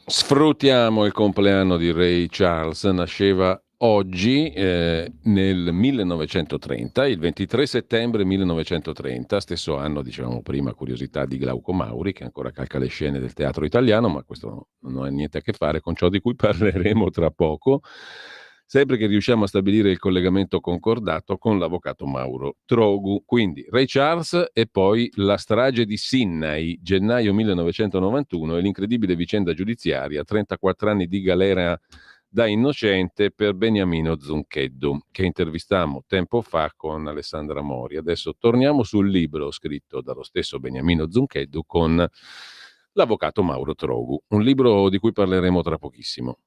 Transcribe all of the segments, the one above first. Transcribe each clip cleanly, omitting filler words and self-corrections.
Sfruttiamo il compleanno di Ray Charles, nasceva oggi nel 1930, il 23 settembre 1930, stesso anno, dicevamo prima, curiosità di Glauco Mauri, che ancora calca le scene del teatro italiano, ma questo non ha niente a che fare con ciò di cui parleremo tra poco, sempre che riusciamo a stabilire il collegamento concordato con l'avvocato Mauro Trogu. Quindi Ray Charles e poi la strage di Sinai, gennaio 1991, e l'incredibile vicenda giudiziaria, 34 anni di galera da innocente per Beniamino Zuncheddu, che intervistammo tempo fa con Alessandra Mori. Adesso torniamo sul libro scritto dallo stesso Beniamino Zuncheddu con l'avvocato Mauro Trogu, un libro di cui parleremo tra pochissimo.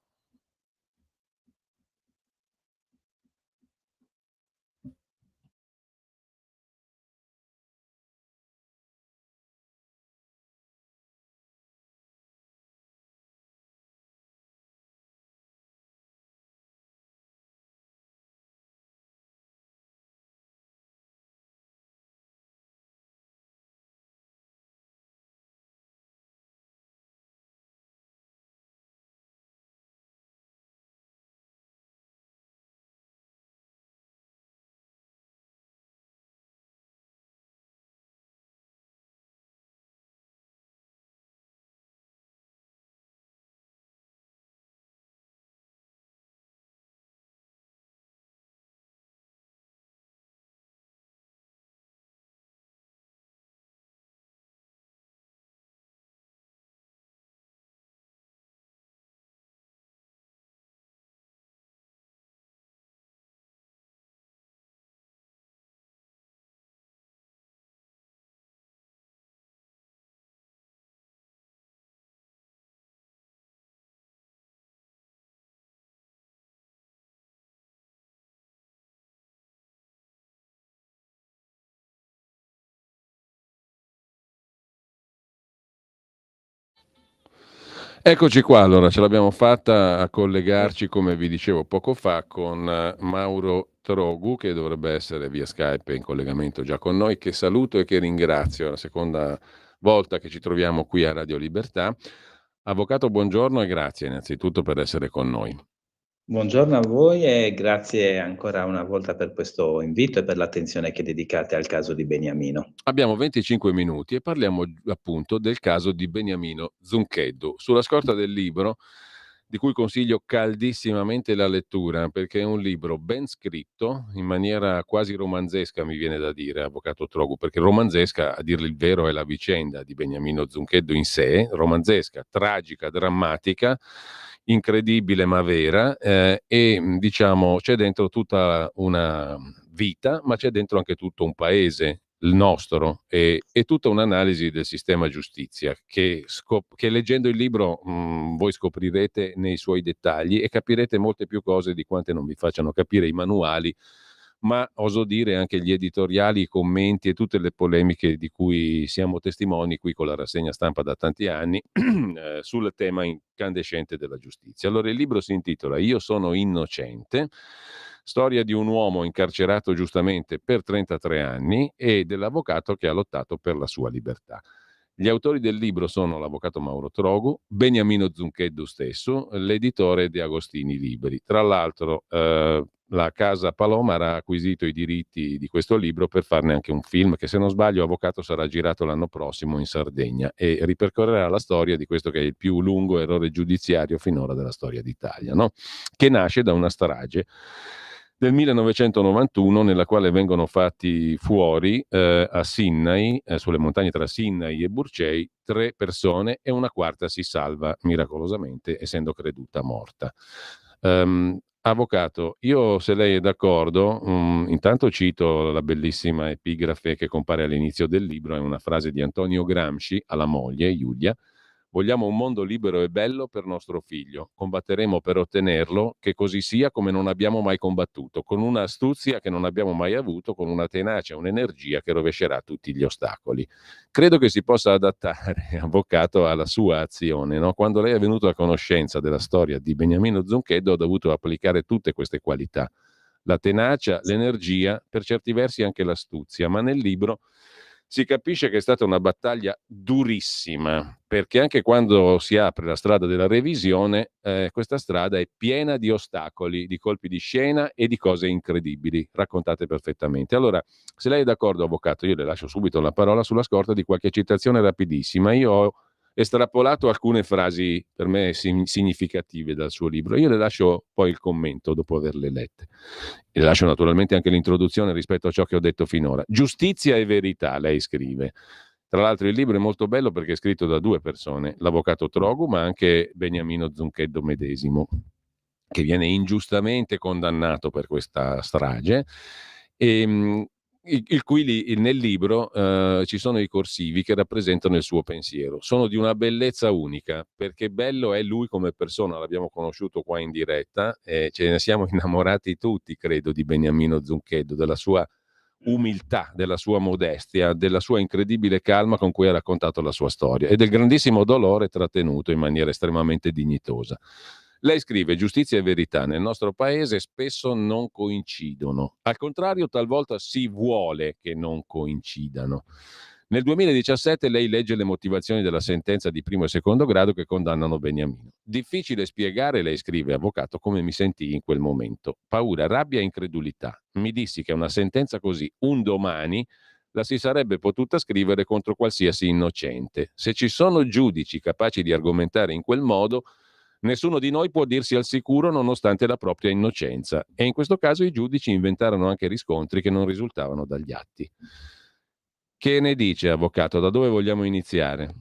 Eccoci qua, allora ce l'abbiamo fatta a collegarci, come vi dicevo poco fa, con Mauro Trogu, che dovrebbe essere via Skype in collegamento già con noi, che saluto e che ringrazio. È la seconda volta che ci troviamo qui a Radio Libertà. Avvocato, buongiorno e grazie innanzitutto per essere con noi. Buongiorno a voi e grazie ancora una volta per questo invito e per l'attenzione che dedicate al caso di Beniamino. Abbiamo 25 minuti e parliamo appunto del caso di Beniamino Zuncheddu, sulla scorta del libro di cui consiglio caldissimamente la lettura, perché è un libro ben scritto, in maniera quasi romanzesca, mi viene da dire, avvocato Trogu, perché romanzesca, a dirle il vero, è la vicenda di Beniamino Zuncheddu in sé, romanzesca, tragica, drammatica, incredibile ma vera, e diciamo c'è dentro tutta una vita, ma c'è dentro anche tutto un paese, il nostro, e tutta un'analisi del sistema giustizia che leggendo il libro voi scoprirete nei suoi dettagli e capirete molte più cose di quante non vi facciano capire i manuali, ma oso dire anche gli editoriali, i commenti e tutte le polemiche di cui siamo testimoni qui con la rassegna stampa da tanti anni sul tema incandescente della giustizia. Allora il libro si intitola Io sono innocente, storia di un uomo incarcerato giustamente per 33 anni e dell'avvocato che ha lottato per la sua libertà. Gli autori del libro sono l'avvocato Mauro Trogu, Beniamino Zuncheddu stesso, l'editore De Agostini Libri. Tra l'altro la casa Palomar ha acquisito i diritti di questo libro per farne anche un film che, se non sbaglio, Avvocato, sarà girato l'anno prossimo in Sardegna e ripercorrerà la storia di questo che è il più lungo errore giudiziario finora della storia d'Italia, no? Che nasce da una strage del 1991 nella quale vengono fatti fuori a Sinai, sulle montagne tra Sinai e Burcei, 3 persone e una quarta si salva miracolosamente essendo creduta morta. Avvocato, io, se lei è d'accordo, intanto cito la bellissima epigrafe che compare all'inizio del libro, è una frase di Antonio Gramsci alla moglie, Giulia: vogliamo un mondo libero e bello per nostro figlio. Combatteremo per ottenerlo, che così sia come non abbiamo mai combattuto, con un'astuzia che non abbiamo mai avuto, con una tenacia, un'energia che rovescerà tutti gli ostacoli. Credo che si possa adattare, avvocato, alla sua azione, no? Quando lei è venuto a conoscenza della storia di Beniamino Zuncheddu, ha dovuto applicare tutte queste qualità: la tenacia, l'energia, per certi versi anche l'astuzia, ma nel libro si capisce che è stata una battaglia durissima, perché anche quando si apre la strada della revisione, questa strada è piena di ostacoli, di colpi di scena e di cose incredibili, raccontate perfettamente. Allora, se lei è d'accordo, avvocato, io le lascio subito la parola sulla scorta di qualche citazione rapidissima. Io ho estrapolato alcune frasi per me significative dal suo libro. Io le lascio poi il commento dopo averle lette. E le lascio naturalmente anche l'introduzione rispetto a ciò che ho detto finora. Giustizia e verità, lei scrive. Tra l'altro il libro è molto bello perché è scritto da due persone, l'avvocato Trogu, ma anche Beniamino Zuncheddo medesimo, che viene ingiustamente condannato per questa strage. E, il cui nel libro ci sono i corsivi che rappresentano il suo pensiero. Sono di una bellezza unica, perché bello è lui come persona, l'abbiamo conosciuto qua in diretta, e ce ne siamo innamorati tutti, credo, di Beniamino Zuncheddo, della sua umiltà, della sua modestia, della sua incredibile calma con cui ha raccontato la sua storia e del grandissimo dolore trattenuto in maniera estremamente dignitosa. Lei scrive: giustizia e verità nel nostro paese spesso non coincidono. Al contrario, talvolta si vuole che non coincidano. Nel 2017 lei legge le motivazioni della sentenza di primo e secondo grado che condannano Beniamino. Difficile spiegare, lei scrive, avvocato, come mi sentii in quel momento. Paura, rabbia e incredulità. Mi dissi che una sentenza così, un domani, la si sarebbe potuta scrivere contro qualsiasi innocente. Se ci sono giudici capaci di argomentare in quel modo, nessuno di noi può dirsi al sicuro nonostante la propria innocenza. E in questo caso i giudici inventarono anche riscontri che non risultavano dagli atti. Che ne dice, avvocato? Da dove vogliamo iniziare?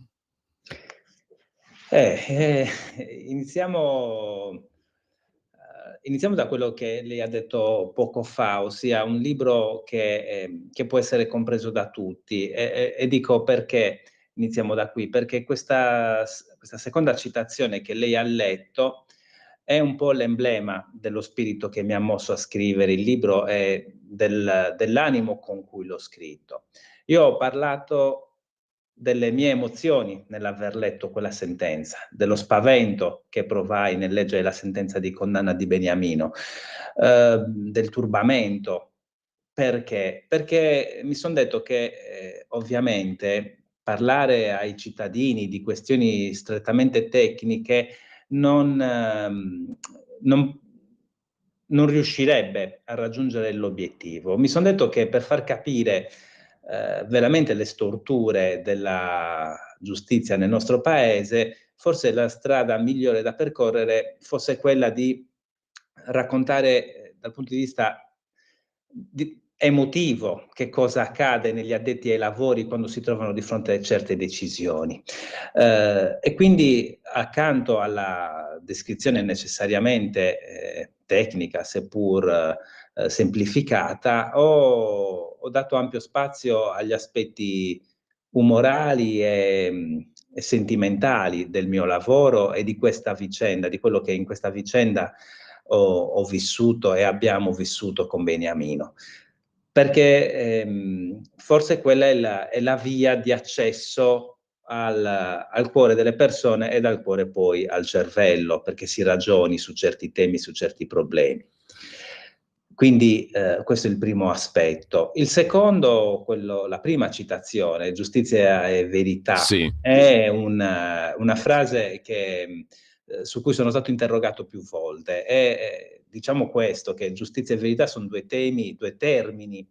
Iniziamo, iniziamo da quello che lei ha detto poco fa, ossia un libro che può essere compreso da tutti. E dico perché iniziamo da qui, perché questa seconda citazione che lei ha letto è un po' l'emblema dello spirito che mi ha mosso a scrivere il libro e dell'animo con cui l'ho scritto. Io ho parlato delle mie emozioni nell'aver letto quella sentenza, dello spavento che provai nel leggere la sentenza di condanna di Beniamino, del turbamento. Perché? Perché mi son detto che, ovviamente parlare ai cittadini di questioni strettamente tecniche non non non riuscirebbe a raggiungere l'obiettivo. Mi son detto che per far capire, veramente le storture della giustizia nel nostro paese, forse la strada migliore da percorrere fosse quella di raccontare, dal punto di vista emotivo, che cosa accade negli addetti ai lavori quando si trovano di fronte a certe decisioni. E quindi accanto alla descrizione necessariamente tecnica, seppur semplificata, ho dato ampio spazio agli aspetti umorali e sentimentali del mio lavoro e di questa vicenda, di quello che in questa vicenda ho vissuto e abbiamo vissuto con Beniamino. Perché forse quella è la via di accesso al cuore delle persone e dal cuore poi al cervello, perché si ragioni su certi temi, su certi problemi. Quindi questo è il primo aspetto. Il secondo, la prima citazione, giustizia e verità, Sì. è una frase su cui sono stato interrogato più volte. E diciamo questo, che giustizia e verità sono due termini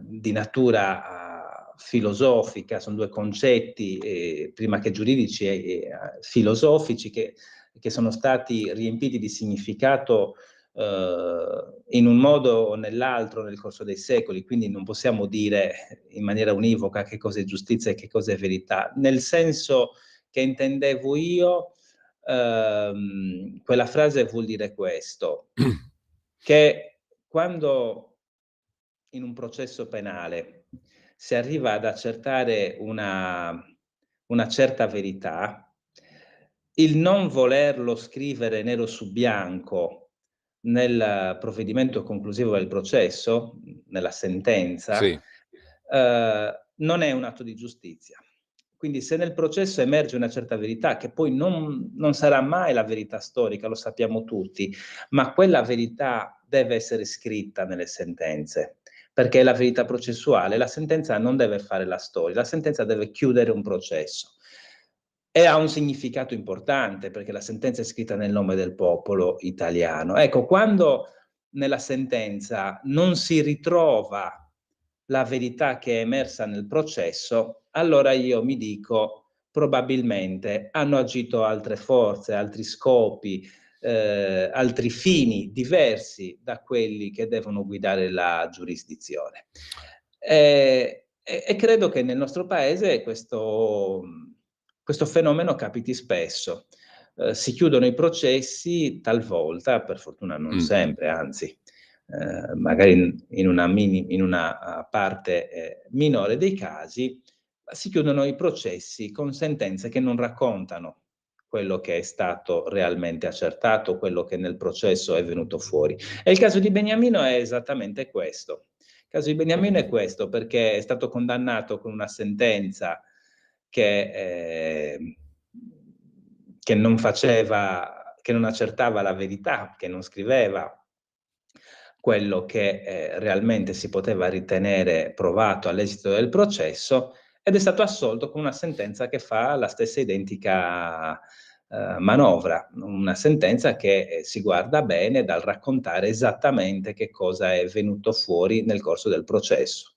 di natura filosofica, sono due concetti, prima che giuridici filosofici, che sono stati riempiti di significato in un modo o nell'altro nel corso dei secoli, quindi non possiamo dire in maniera univoca che cosa è giustizia e che cosa è verità. Nel senso che intendevo io, quella frase vuol dire questo, che quando in un processo penale si arriva ad accertare una certa verità, il non volerlo scrivere nero su bianco nel provvedimento conclusivo del processo, nella sentenza, Sì. non è un atto di giustizia. Quindi se nel processo emerge una certa verità, che poi non sarà mai la verità storica, lo sappiamo tutti, ma quella verità deve essere scritta nelle sentenze, perché è la verità processuale. La sentenza non deve fare la storia, la sentenza deve chiudere un processo. E ha un significato importante, perché la sentenza è scritta nel nome del popolo italiano. Ecco, quando nella sentenza non si ritrova la verità che è emersa nel processo, allora io mi dico, probabilmente hanno agito altre forze, altri scopi, altri fini diversi da quelli che devono guidare la giurisdizione. E credo che nel nostro paese questo fenomeno capiti spesso. Si chiudono i processi talvolta, per fortuna non sempre, anzi, magari in una parte minore dei casi, si chiudono i processi con sentenze che non raccontano quello che è stato realmente accertato, quello che nel processo è venuto fuori. E il caso di Beniamino è esattamente questo. Il caso di Beniamino è questo, perché è stato condannato con una sentenza che, che non faceva, che non accertava la verità, che non scriveva quello che realmente si poteva ritenere provato all'esito del processo, ed è stato assolto con una sentenza che fa la stessa identica manovra, una sentenza che si guarda bene dal raccontare esattamente che cosa è venuto fuori nel corso del processo.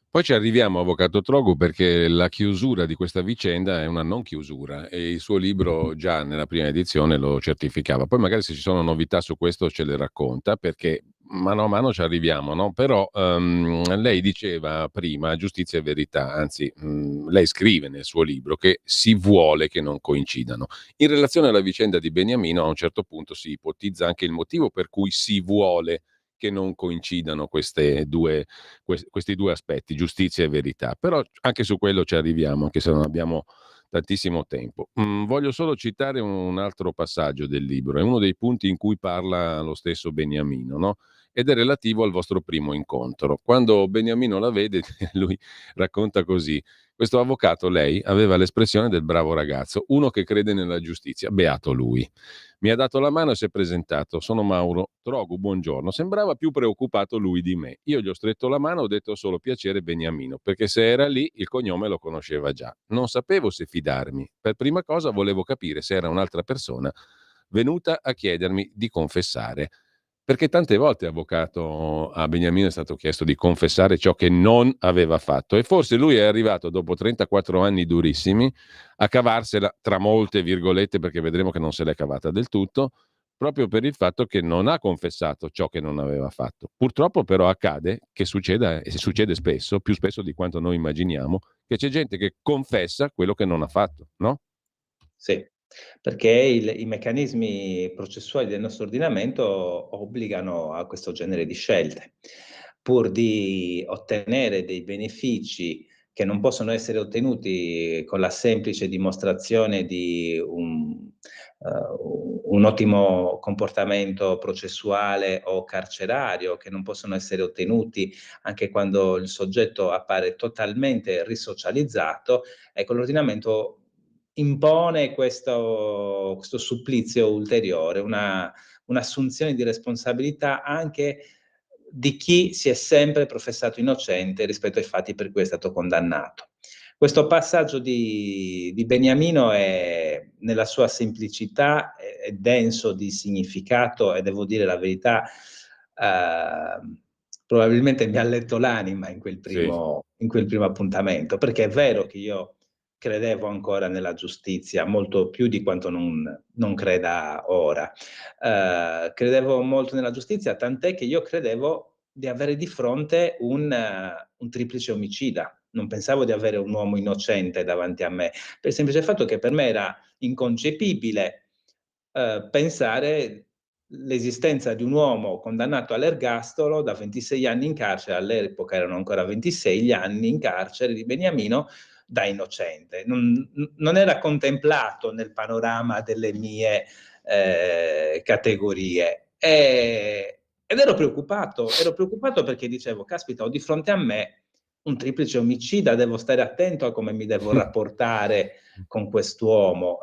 Poi ci arriviamo, avvocato Trogu, perché la chiusura di questa vicenda è una non chiusura e il suo libro già nella prima edizione lo certificava. Poi magari se ci sono novità su questo ce le racconta, perché mano a mano ci arriviamo, no? Però lei diceva prima giustizia e verità, anzi lei scrive nel suo libro che si vuole che non coincidano. In relazione alla vicenda di Beniamino a un certo punto si ipotizza anche il motivo per cui si vuole che non coincidano questi due aspetti, giustizia e verità. Però anche su quello ci arriviamo, anche se non abbiamo tantissimo tempo. Voglio solo citare un altro passaggio del libro, è uno dei punti in cui parla lo stesso Beniamino, no? Ed è relativo al vostro primo incontro. Quando Beniamino la vede, lui racconta così: questo avvocato, lei, aveva l'espressione del bravo ragazzo, uno che crede nella giustizia, beato lui. Mi ha dato la mano e si è presentato. Sono Mauro Trogu, buongiorno. Sembrava più preoccupato lui di me. Io gli ho stretto la mano e ho detto solo piacere Beniamino, perché se era lì il cognome lo conosceva già. Non sapevo se fidarmi. Per prima cosa volevo capire se era un'altra persona venuta a chiedermi di confessare. Perché tante volte, avvocato, a Beniamino è stato chiesto di confessare ciò che non aveva fatto e forse lui è arrivato dopo 34 anni durissimi a cavarsela, tra molte virgolette, perché vedremo che non se l'è cavata del tutto, proprio per il fatto che non ha confessato ciò che non aveva fatto. Purtroppo però accade che succeda, e succede spesso, più spesso di quanto noi immaginiamo, che c'è gente che confessa quello che non ha fatto, no? Sì, perché i meccanismi processuali del nostro ordinamento obbligano a questo genere di scelte. Pur di ottenere dei benefici che non possono essere ottenuti con la semplice dimostrazione di un ottimo comportamento processuale o carcerario, che non possono essere ottenuti anche quando il soggetto appare totalmente risocializzato, ecco, l'ordinamento impone questo supplizio ulteriore, un'assunzione di responsabilità anche di chi si è sempre professato innocente rispetto ai fatti per cui è stato condannato. Questo passaggio di Beniamino è, nella sua semplicità, è denso di significato e devo dire la verità, probabilmente mi ha letto l'anima Sì. in quel primo appuntamento, perché è vero che io credevo ancora nella giustizia, molto più di quanto non creda ora. Credevo molto nella giustizia, tant'è che io credevo di avere di fronte un triplice omicida. Non pensavo di avere un uomo innocente davanti a me, per il semplice fatto che per me era inconcepibile pensare l'esistenza di un uomo condannato all'ergastolo da 26 anni in carcere, all'epoca erano ancora 26 gli anni in carcere di Beniamino, da innocente. Non era contemplato nel panorama delle mie categorie. Ed ero preoccupato perché dicevo, caspita, ho di fronte a me un triplice omicida, devo stare attento a come mi devo rapportare con quest'uomo.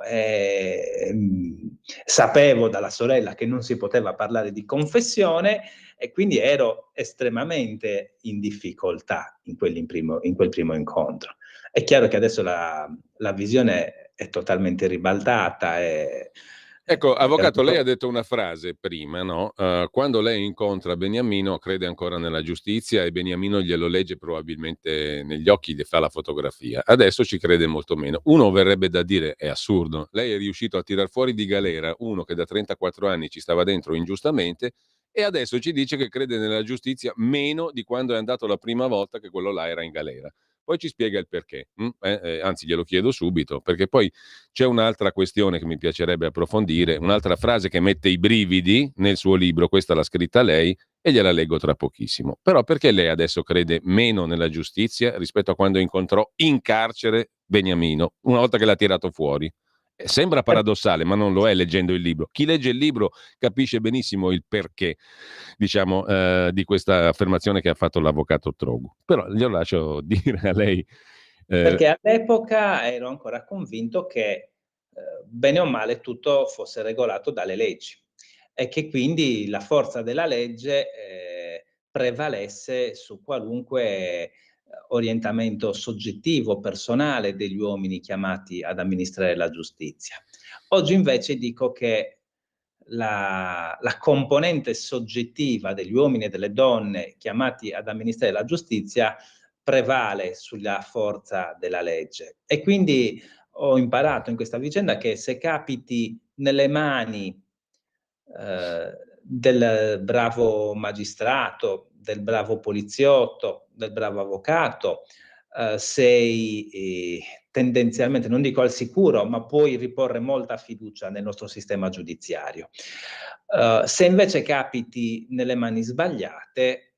Sapevo dalla sorella che non si poteva parlare di confessione e quindi ero estremamente in difficoltà in quel primo incontro. È chiaro che adesso la visione è totalmente ribaltata. Ecco, avvocato, lei ha detto una frase prima, no? Quando lei incontra Beniamino crede ancora nella giustizia e Beniamino glielo legge probabilmente negli occhi, le fa la fotografia. Adesso ci crede molto meno. Uno verrebbe da dire, è assurdo, lei è riuscito a tirar fuori di galera uno che da 34 anni ci stava dentro ingiustamente e adesso ci dice che crede nella giustizia meno di quando è andato la prima volta che quello là era in galera. Poi ci spiega il perché, anzi glielo chiedo subito, perché poi c'è un'altra questione che mi piacerebbe approfondire, un'altra frase che mette i brividi nel suo libro, questa l'ha scritta lei e gliela leggo tra pochissimo. Però perché lei adesso crede meno nella giustizia rispetto a quando incontrò in carcere Beniamino, una volta che l'ha tirato fuori? Sembra paradossale, ma non lo è leggendo il libro. Chi legge il libro capisce benissimo il perché, diciamo, di questa affermazione che ha fatto l'avvocato Trogu. Però glielo lascio dire a lei. Perché all'epoca ero ancora convinto che, bene o male, tutto fosse regolato dalle leggi e che quindi la forza della legge, prevalesse su qualunque, orientamento soggettivo, personale degli uomini chiamati ad amministrare la giustizia. Oggi invece dico che la componente soggettiva degli uomini e delle donne chiamati ad amministrare la giustizia prevale sulla forza della legge. E quindi ho imparato in questa vicenda che se capiti nelle mani del bravo magistrato, del bravo poliziotto, del bravo avvocato, sei tendenzialmente, non dico al sicuro, ma puoi riporre molta fiducia nel nostro sistema giudiziario. Se invece capiti nelle mani sbagliate,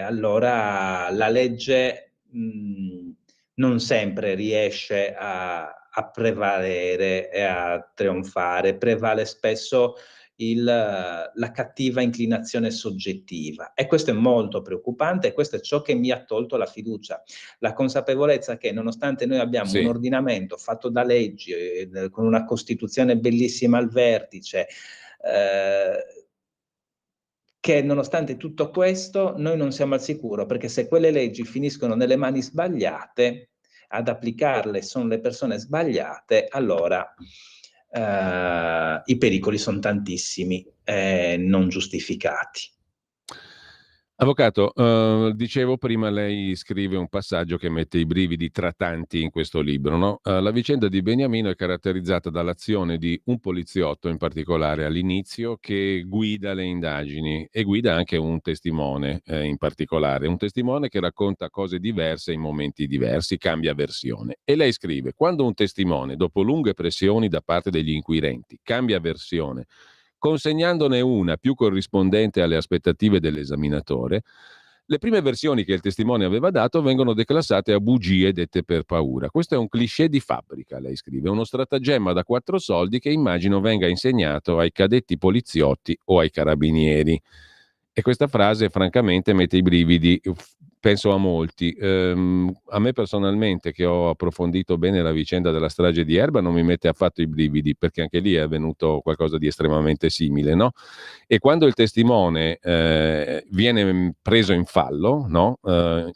allora la legge non sempre riesce a prevalere e a trionfare, prevale spesso la cattiva inclinazione soggettiva e questo è molto preoccupante e questo è ciò che mi ha tolto la fiducia. La consapevolezza che nonostante noi abbiamo un Sì. ordinamento fatto da leggi, con una Costituzione bellissima al vertice, che nonostante tutto questo noi non siamo al sicuro, perché se quelle leggi finiscono nelle mani sbagliate, ad applicarle sono le persone sbagliate, allora i pericoli sono tantissimi e non giustificati. Avvocato, dicevo prima lei scrive un passaggio che mette i brividi tra tanti in questo libro, no, la vicenda di Beniamino è caratterizzata dall'azione di un poliziotto in particolare all'inizio che guida le indagini e guida anche un testimone, in particolare, un testimone che racconta cose diverse in momenti diversi, cambia versione. E lei scrive: "Quando un testimone, dopo lunghe pressioni da parte degli inquirenti, cambia versione consegnandone una più corrispondente alle aspettative dell'esaminatore, le prime versioni che il testimone aveva dato vengono declassate a bugie dette per paura. Questo è un cliché di fabbrica, lei scrive, uno stratagemma da 4 soldi che immagino venga insegnato ai cadetti poliziotti o ai carabinieri." E questa frase francamente mette i brividi, penso a molti. A me personalmente, che ho approfondito bene la vicenda della strage di Erba, non mi mette affatto i brividi, perché anche lì è avvenuto qualcosa di estremamente simile, no? E quando il testimone viene preso in fallo, no?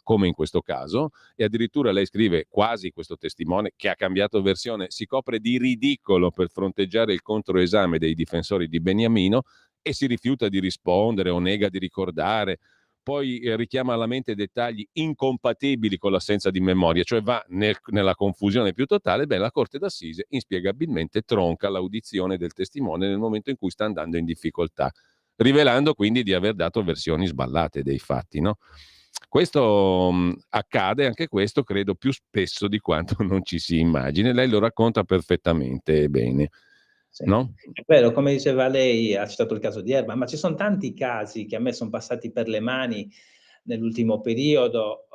Come in questo caso, e addirittura lei scrive quasi questo testimone che ha cambiato versione, si copre di ridicolo per fronteggiare il controesame dei difensori di Beniamino e si rifiuta di rispondere o nega di ricordare, poi richiama alla mente dettagli incompatibili con l'assenza di memoria, cioè va nella confusione più totale, beh, la Corte d'Assise inspiegabilmente tronca l'audizione del testimone nel momento in cui sta andando in difficoltà, rivelando quindi di aver dato versioni sballate dei fatti, no? Questo accade, anche questo, credo più spesso di quanto non ci si immagini. Lei lo racconta perfettamente bene, Sì. no? È vero, come diceva lei, ha citato il caso di Erba, ma ci son tanti casi che a me son passati per le mani nell'ultimo periodo,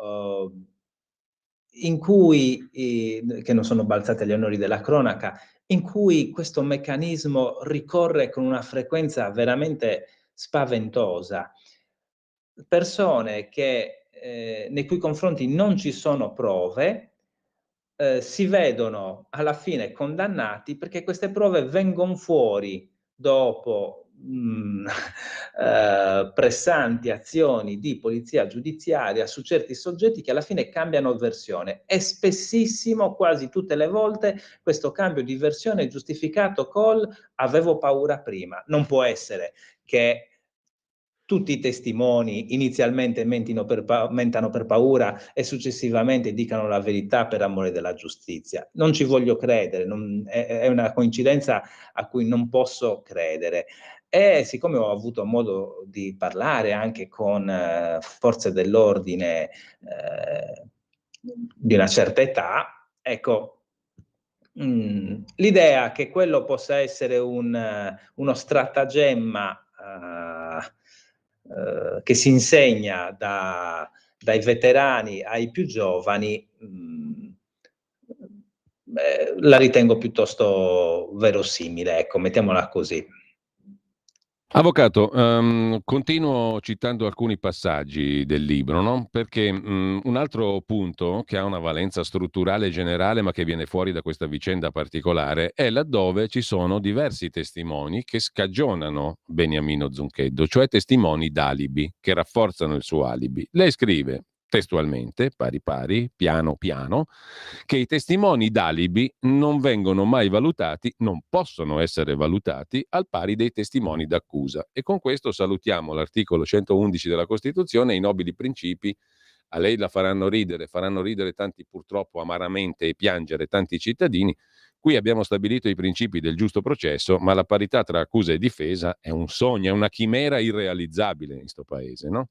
in cui che non sono balzati agli onori della cronaca, in cui questo meccanismo ricorre con una frequenza veramente spaventosa. Persone che nei cui confronti non ci sono prove, si vedono alla fine condannati perché queste prove vengono fuori dopo pressanti azioni di polizia giudiziaria su certi soggetti che alla fine cambiano versione, e spessissimo, quasi tutte le volte, questo cambio di versione è giustificato col "avevo paura prima". Non può essere che tutti i testimoni inizialmente mentano per paura e successivamente dicano la verità per amore della giustizia. Non ci voglio credere, è una coincidenza a cui non posso credere. E siccome ho avuto modo di parlare anche con forze dell'ordine di una certa età, ecco, l'idea che quello possa essere uno stratagemma che si insegna dai veterani ai più giovani, la ritengo piuttosto verosimile, ecco, mettiamola così. Avvocato, continuo citando alcuni passaggi del libro, no, perché, un altro punto che ha una valenza strutturale generale, ma che viene fuori da questa vicenda particolare, è laddove ci sono diversi testimoni che scagionano Beniamino Zuncheddo, cioè testimoni d'alibi, che rafforzano il suo alibi. Lei scrive testualmente, pari pari, piano piano, che i testimoni d'alibi non vengono mai valutati, non possono essere valutati al pari dei testimoni d'accusa. E con questo salutiamo l'articolo 111 della Costituzione e i nobili principi. A lei la faranno ridere tanti purtroppo amaramente e piangere tanti cittadini. Qui abbiamo stabilito i principi del giusto processo, ma la parità tra accusa e difesa è un sogno, è una chimera irrealizzabile in questo paese, no?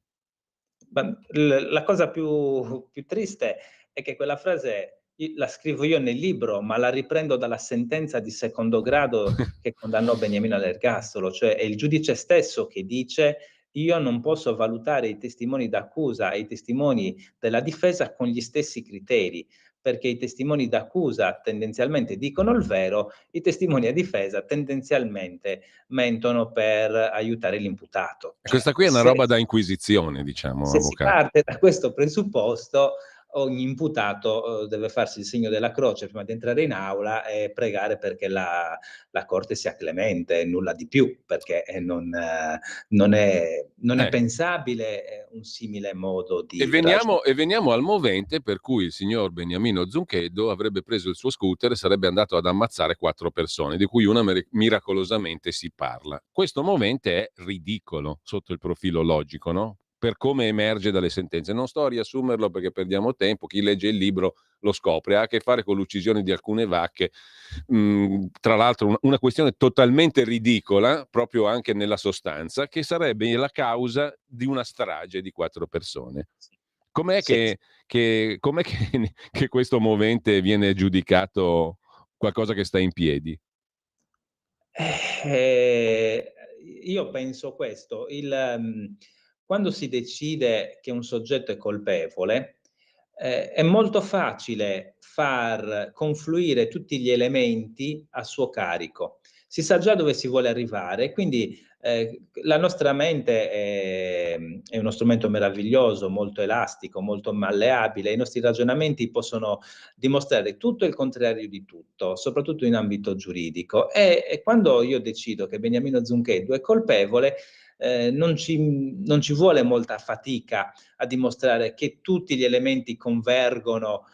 Ma la cosa più triste è che quella frase la scrivo io nel libro, ma la riprendo dalla sentenza di secondo grado che condannò Beniamino all'ergastolo, cioè è il giudice stesso che dice: io non posso valutare i testimoni d'accusa e i testimoni della difesa con gli stessi criteri, perché i testimoni d'accusa tendenzialmente dicono il vero, i testimoni a difesa tendenzialmente mentono per aiutare l'imputato. E Cioè, questa qui è una roba da inquisizione, diciamo, se si avvocato. parte da questo presupposto, ogni imputato, deve farsi il segno della croce prima di entrare in aula e pregare perché la corte sia clemente e nulla di più, perché, non è Ecco. pensabile, un simile modo E di veniamo, ragionare. e veniamo al movente per cui il signor Beniamino Zuncheddo avrebbe preso il suo scooter e sarebbe andato ad ammazzare 4 persone, di cui una miracolosamente si parla. Questo movente è ridicolo sotto il profilo logico, no? Per come emerge dalle sentenze. Non sto a riassumerlo perché perdiamo tempo, chi legge il libro lo scopre, ha a che fare con l'uccisione di alcune vacche. Tra l'altro una questione totalmente ridicola, proprio anche nella sostanza, che sarebbe la causa di una strage di 4 persone. Com'è Sì. com'è che che questo movente viene giudicato qualcosa che sta in piedi? Eh, io penso questo: quando si decide che un soggetto è colpevole, è molto facile far confluire tutti gli elementi a suo carico. Si sa già dove si vuole arrivare, quindi, la nostra mente è uno strumento meraviglioso, molto elastico, molto malleabile. I nostri ragionamenti possono dimostrare tutto e il contrario di tutto, soprattutto in ambito giuridico. E quando io decido che Beniamino Zuncheddu è colpevole, non ci vuole molta fatica a dimostrare che tutti gli elementi convergono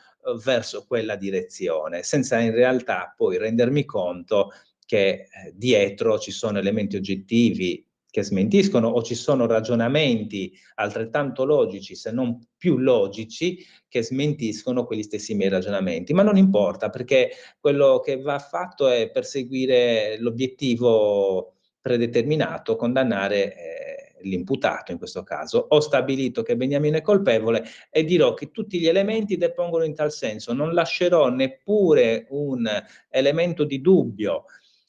verso quella direzione, senza in realtà poi rendermi conto che dietro ci sono elementi oggettivi che smentiscono, o ci sono ragionamenti altrettanto logici, se non più logici, che smentiscono quegli stessi miei ragionamenti. Ma non importa, perché quello che va fatto è perseguire l'obiettivo predeterminato, condannare l'imputato in questo caso. Ho stabilito che Beniamino è colpevole e dirò che tutti gli elementi depongono in tal senso. Non lascerò neppure un elemento di dubbio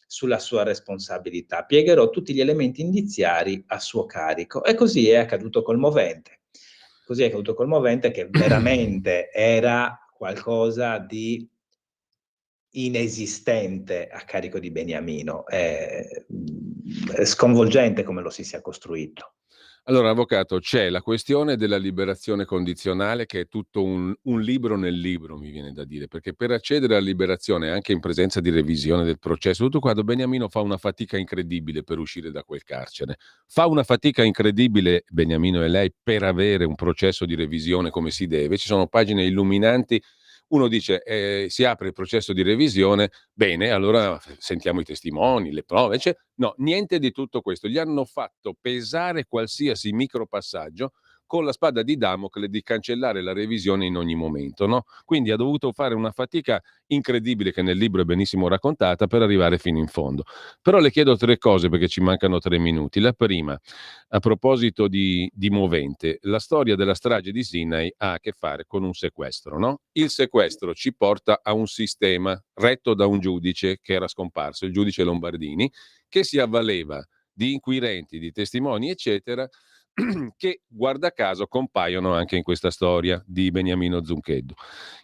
sulla sua responsabilità. Piegherò tutti gli elementi indiziari a suo carico. E così è accaduto col movente. Così è accaduto col movente, che veramente era qualcosa di inesistente a carico di Beniamino. È sconvolgente come lo si sia costruito. Allora, avvocato, c'è la questione della liberazione condizionale, che è tutto un libro nel libro, mi viene da dire, perché per accedere alla liberazione, anche in presenza di revisione del processo, tutto qua, Beniamino fa una fatica incredibile per uscire da quel carcere. Fa una fatica incredibile, Beniamino e lei, per avere un processo di revisione come si deve. Ci sono pagine illuminanti. Uno dice, si apre il processo di revisione, bene, allora sentiamo i testimoni, le prove, no, niente di tutto questo. Gli hanno fatto pesare qualsiasi micropassaggio con la spada di Damocle di cancellare la revisione in ogni momento, no? Quindi ha dovuto fare una fatica incredibile, che nel libro è benissimo raccontata, per arrivare fino in fondo. Però le chiedo tre cose, perché ci mancano 3 minuti. La prima, a proposito di movente, la storia della strage di Sinai ha a che fare con un sequestro, no? Il sequestro ci porta a un sistema retto da un giudice che era scomparso, il giudice Lombardini, che si avvaleva di inquirenti, di testimoni, eccetera, che guarda caso compaiono anche in questa storia di Beniamino Zuncheddu.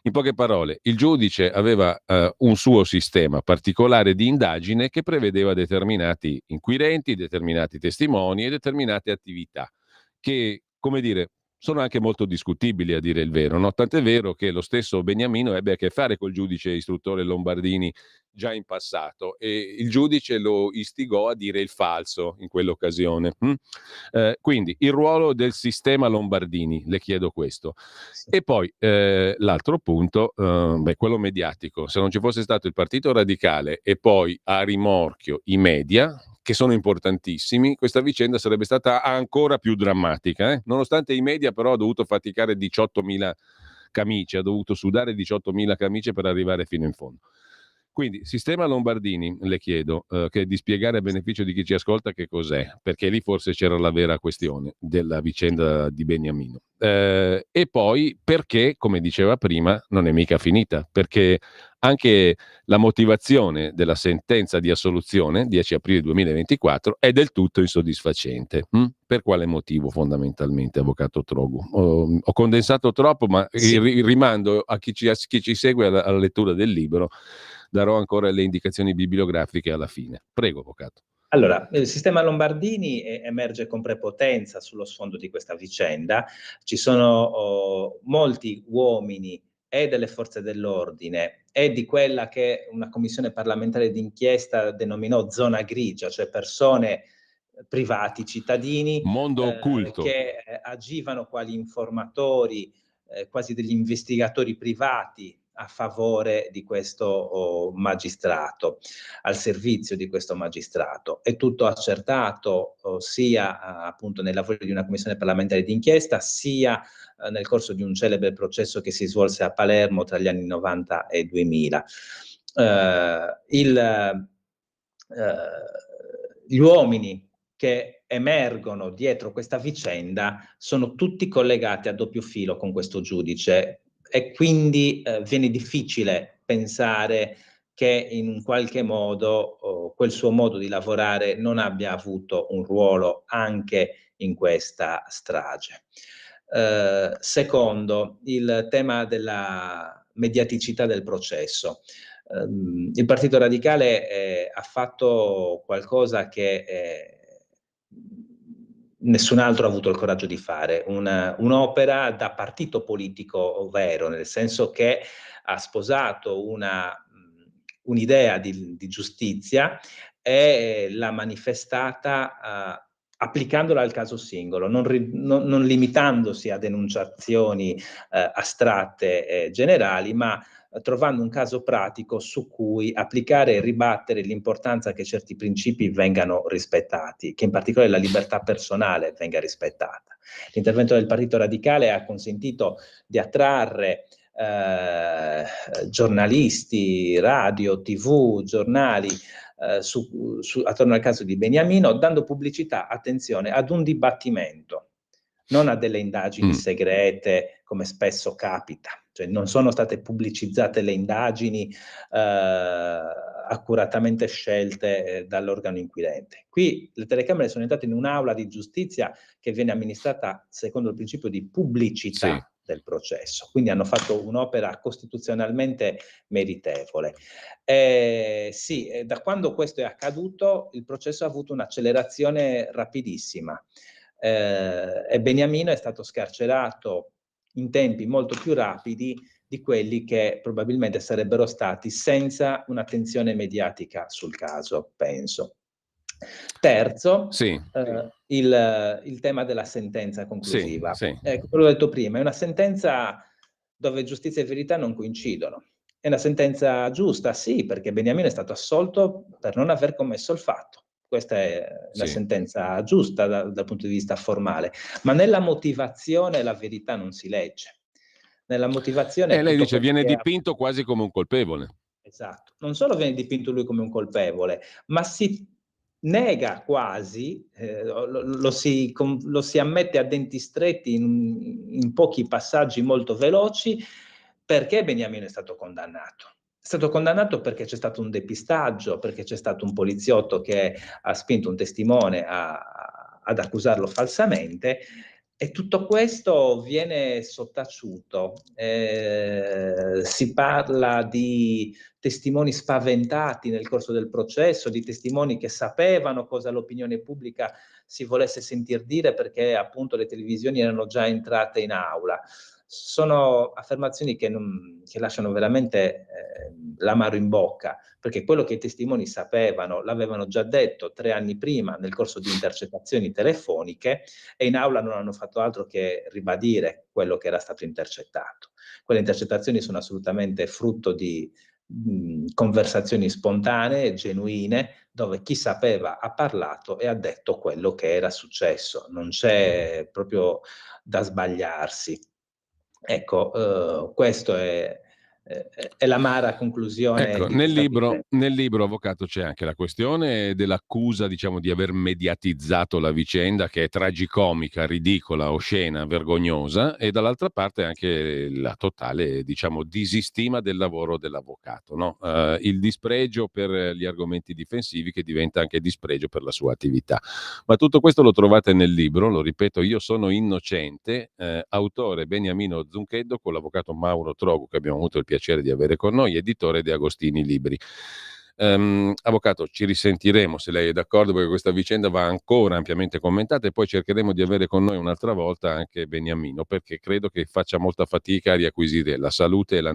In poche parole, il giudice aveva un suo sistema particolare di indagine che prevedeva determinati inquirenti, determinati testimoni e determinate attività che, come dire, sono anche molto discutibili, a dire il vero, no? Tant'è vero che lo stesso Beniamino ebbe a che fare col giudice istruttore Lombardini già in passato, e il giudice lo istigò a dire il falso in quell'occasione. Quindi il ruolo del sistema Lombardini, le chiedo questo. Sì. E poi l'altro punto, quello mediatico. Se non ci fosse stato il Partito Radicale e poi a rimorchio i media, che sono importantissimi, questa vicenda sarebbe stata ancora più drammatica. Nonostante i media però ha dovuto faticare 18.000 camicie, ha dovuto sudare 18.000 camicie per arrivare fino in fondo. Quindi, sistema Lombardini, le chiedo, che di spiegare a beneficio di chi ci ascolta che cos'è, perché lì forse c'era la vera questione della vicenda di Beniamino. E poi perché, come diceva prima, non è mica finita, perché anche la motivazione della sentenza di assoluzione, 10 aprile 2024, è del tutto insoddisfacente. Per quale motivo fondamentalmente, avvocato Trogu? Ho condensato troppo, ma Sì. rimando a chi ci segue alla lettura del libro. Darò ancora le indicazioni bibliografiche alla fine. Prego, avvocato. Allora, il sistema Lombardini emerge con prepotenza sullo sfondo di questa vicenda. Ci sono molti uomini e delle forze dell'ordine e di quella che una commissione parlamentare d'inchiesta denominò zona grigia, cioè persone, privati, cittadini, Mondo occulto. che agivano quali informatori, quasi degli investigatori privati a favore di questo magistrato, al servizio di questo magistrato. È tutto accertato sia appunto nei lavori di una commissione parlamentare d'inchiesta, sia nel corso di un celebre processo che si svolse a Palermo tra gli anni 90 e 2000. Gli uomini che emergono dietro questa vicenda sono tutti collegati a doppio filo con questo giudice, e quindi viene difficile pensare che in un qualche modo quel suo modo di lavorare non abbia avuto un ruolo anche in questa strage. Secondo, il tema della mediaticità del processo. Il Partito Radicale ha fatto qualcosa che nessun altro ha avuto il coraggio di fare, un'opera da partito politico vero, nel senso che ha sposato un'idea di giustizia e l'ha manifestata applicandola al caso singolo, non limitandosi a denunciazioni astratte e generali, ma trovando un caso pratico su cui applicare e ribattere l'importanza che certi principi vengano rispettati, che in particolare la libertà personale venga rispettata. L'intervento del Partito Radicale ha consentito di attrarre giornalisti, radio, TV, giornali attorno al caso di Beniamino, dando pubblicità, attenzione, ad un dibattimento, non a delle indagini segrete, come spesso capita. Cioè, non sono state pubblicizzate le indagini accuratamente scelte dall'organo inquirente. Qui le telecamere sono entrate in un'aula di giustizia che viene amministrata secondo il principio di pubblicità Sì. del processo, quindi hanno fatto un'opera costituzionalmente meritevole. Da quando questo è accaduto, il processo ha avuto un'accelerazione rapidissima. e Beniamino è stato scarcerato in tempi molto più rapidi di quelli che probabilmente sarebbero stati senza un'attenzione mediatica sul caso, penso. Terzo, Sì, il tema della sentenza sì, conclusiva. sì. Ecco, quello detto prima, è una sentenza dove giustizia e verità non coincidono. È una sentenza giusta, sì, perché Beniamino è stato assolto per non aver commesso il fatto. Questa è una Sì. sentenza giusta dal punto di vista formale, ma nella motivazione la verità non si legge. Nella motivazione Lei tutto dice quello viene che ha... dipinto quasi come un colpevole. Esatto, non solo viene dipinto lui come un colpevole, ma si nega quasi, lo si ammette a denti stretti in pochi passaggi molto veloci, perché Beniamino è stato condannato. È stato condannato perché c'è stato un depistaggio, perché c'è stato un poliziotto che ha spinto un testimone ad accusarlo falsamente, e tutto questo viene sottaciuto. Si parla di testimoni spaventati nel corso del processo, di testimoni che sapevano cosa l'opinione pubblica si volesse sentir dire, perché appunto le televisioni erano già entrate in aula. Sono affermazioni che lasciano veramente l'amaro in bocca, perché quello che i testimoni sapevano l'avevano già detto 3 anni prima nel corso di intercettazioni telefoniche, e in aula non hanno fatto altro che ribadire quello che era stato intercettato. Quelle intercettazioni sono assolutamente frutto di conversazioni spontanee, genuine, dove chi sapeva ha parlato e ha detto quello che era successo. Non c'è proprio da sbagliarsi. Ecco, questo è l'amara conclusione Ecco, di questa vicenda. nel libro, avvocato, c'è anche la questione dell'accusa, diciamo, di aver mediatizzato la vicenda, che è tragicomica, ridicola, oscena, vergognosa, e dall'altra parte anche la totale, diciamo, disistima del lavoro dell'avvocato, no? Il dispregio per gli argomenti difensivi, che diventa anche dispregio per la sua attività. Ma tutto questo lo trovate nel libro, lo ripeto, Io sono innocente, autore Beniamino Zuncheddo, con l'avvocato Mauro Trogu, che abbiamo avuto il piacere di avere con noi, editore di Agostini Libri. Avvocato, ci risentiremo se lei è d'accordo, perché questa vicenda va ancora ampiamente commentata, e poi cercheremo di avere con noi un'altra volta anche Beniamino, perché credo che faccia molta fatica a riacquisire la salute e la